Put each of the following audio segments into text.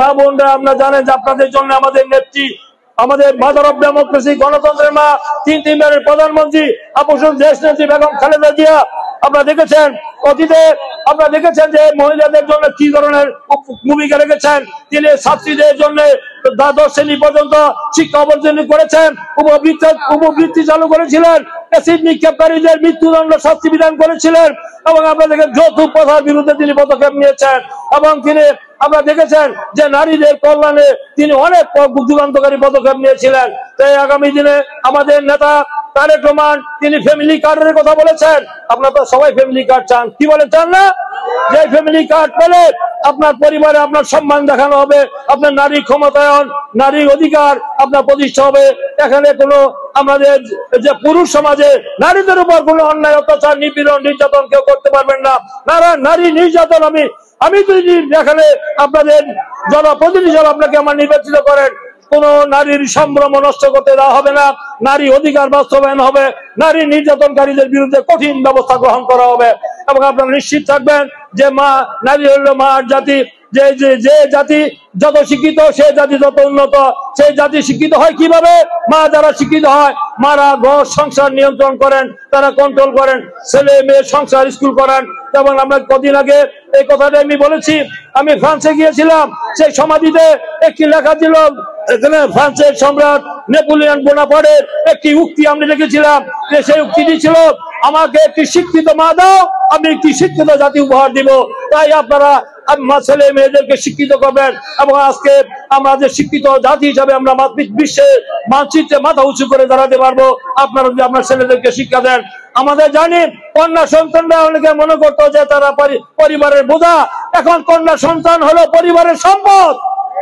মা বোনরা আপনারা জানেন যে আপনাদের জন্য আমাদের নেত্রী, আমাদের মাদার অফ ডেমোক্রেসি, গণতন্ত্রের মা, তিনবারের প্রধানমন্ত্রী আপসন দেশ নেত্রী বেগম খালেদা জিয়া, আপনারা দেখেছেন অতীতে, আপনারা দেখেছেন যে মহিলাদের জন্য কি ধরনের ভূমিকা রেখেছেন। তিনি ছাত্রীদের জন্য দ্বাদশ শ্রেণী পর্যন্ত শিক্ষা অর্জন করেছেন, উপবৃত্তি চালু করেছিলেন, অ্যাসিড নিক্ষেপকারীদের মৃত্যুদণ্ড শাস্তি বিধান করেছিলেন, এবং আপনারা দেখেন যৌতুক প্রথার বিরুদ্ধে তিনি পদক্ষেপ নিয়েছেন, এবং তিনি আপনারা দেখেছেন যে নারীদের কল্যাণে তিনি অনেক যুগান্তকারী পদক্ষেপ নিয়েছিলেন। তাই আগামী দিনে আমাদের নেতা তারেক রহমান তিনি ফ্যামিলি কার্ডের কথা বলেছেন। আপনারা তো সবাই ফ্যামিলি কার্ড চান, কি বলেন চান না? যে ফ্যামিলি কার্ড পেলে আপনার পরিবারে আপনার সম্মান দেখানো হবে, আপনার নারী ক্ষমতায়ন, নারী অধিকার আপনার প্রতিষ্ঠা হবে। এখানে কোনো আমাদের যে পুরুষ সমাজে নারীদের উপর কোনো অন্যায় অত্যাচার নিপীড়ন নির্যাতন কেউ করতে পারবেন না। নারী নির্যাতন আমি যদি এখানে আপনাদের জনপ্রতিনিধি হিসেবে আপনাকে আমার নির্বাচিত করেন, কোন নারীর সম্ভ্রম নষ্ট করতে দেওয়া হবে না, নারী অধিকার বাস্তবায়ন হবে, নারী নির্যাতনকারীদের বিরুদ্ধে কঠিন ব্যবস্থা গ্রহণ করা হবে। এবং আপনারা নিশ্চিত থাকবেন যে নারী হলো মা জাতি, যে জাতি যত শিক্ষিত সে জাতি যত উন্নত। সেই জাতি শিক্ষিত হয় কিভাবে? মা যারা শিক্ষিত হয়, মারা ঘর সংসার নিয়ন্ত্রণ করেন, তারা কন্ট্রোল করেন, ছেলে মেয়ে সংসার স্কুল করেন। যেমন আমরা কদিন আগে এই কথাটা আমি বলেছি, আমি ফ্রান্সে গিয়েছিলাম, সেই সমাধিতে একটি লেখা ছিল, এখানে ফ্রান্সের সম্রাট নেপোলিয়ন বোনাপার্টের একটি উক্তি আমি লিখেছিলাম, যে সেই উক্তিটি ছিল, আমাকে একটি শিক্ষিত মা দাও, আমি একটি শিক্ষিত জাতি উপহার দিব। তাই আপনারা ছেলে মেয়েদেরকে শিক্ষিত করবেন, এবং আজকে আমরা যে শিক্ষিত জাতি হিসাবে আমরা বিশ্বে মানচিত্রে মাথা উঁচু করে দাঁড়াতে পারবো আপনারা যদি আপনার ছেলেদেরকে শিক্ষা দেন। আমাদের জানি কন্যা সন্তানরা অনেকে মনে করতো যে তারা পরিবারের বোঝা, এখন কন্যা সন্তান হলো পরিবারের সম্পদ।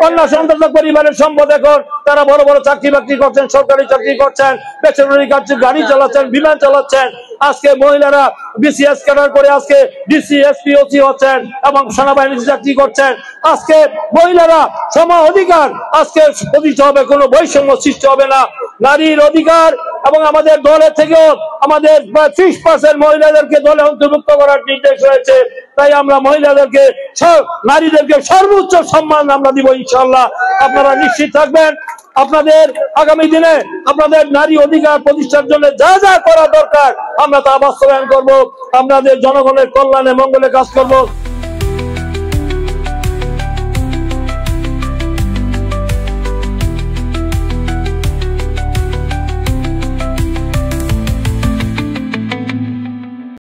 কন্যা সন্তান পরিবারের সম্পদ। এখন তারা বড় বড় চাকরি বাকরি করছেন, সরকারি চাকরি করছেন, বেসরকারি গাড়ি চালাচ্ছেন, বিমান চালাচ্ছেন। আজকে মহিলারা বিসিএস ক্যাডার করে আজকে ডিসি, এসপি, ওসি হচ্ছেন এবং সেনাবাহিনীতে চাকরি করছেন। আজকে মহিলারা সম অধিকার আজকে প্রতিষ্ঠা হবে, কোনো বৈষম্য সৃষ্টি হবে না। নারীর অধিকার, এবং আমাদের দলের থেকেও আমাদের 30% মহিলাদেরকে দলে অন্তর্ভুক্ত করার নির্দেশ হয়েছে। তাই আমরা মহিলাদেরকে, নারীদেরকে সর্বোচ্চ সম্মান আমরা দিব ইনশাআল্লাহ। আপনারা নিশ্চিত থাকবেন আপনাদের আগামী দিনে আপনাদের নারী অধিকার প্রতিষ্ঠার জন্য যা যা করা দরকার আমরা তা বাস্তবায়ন করব। আপনাদের জনগণের কল্যাণে মঙ্গলে কাজ করব।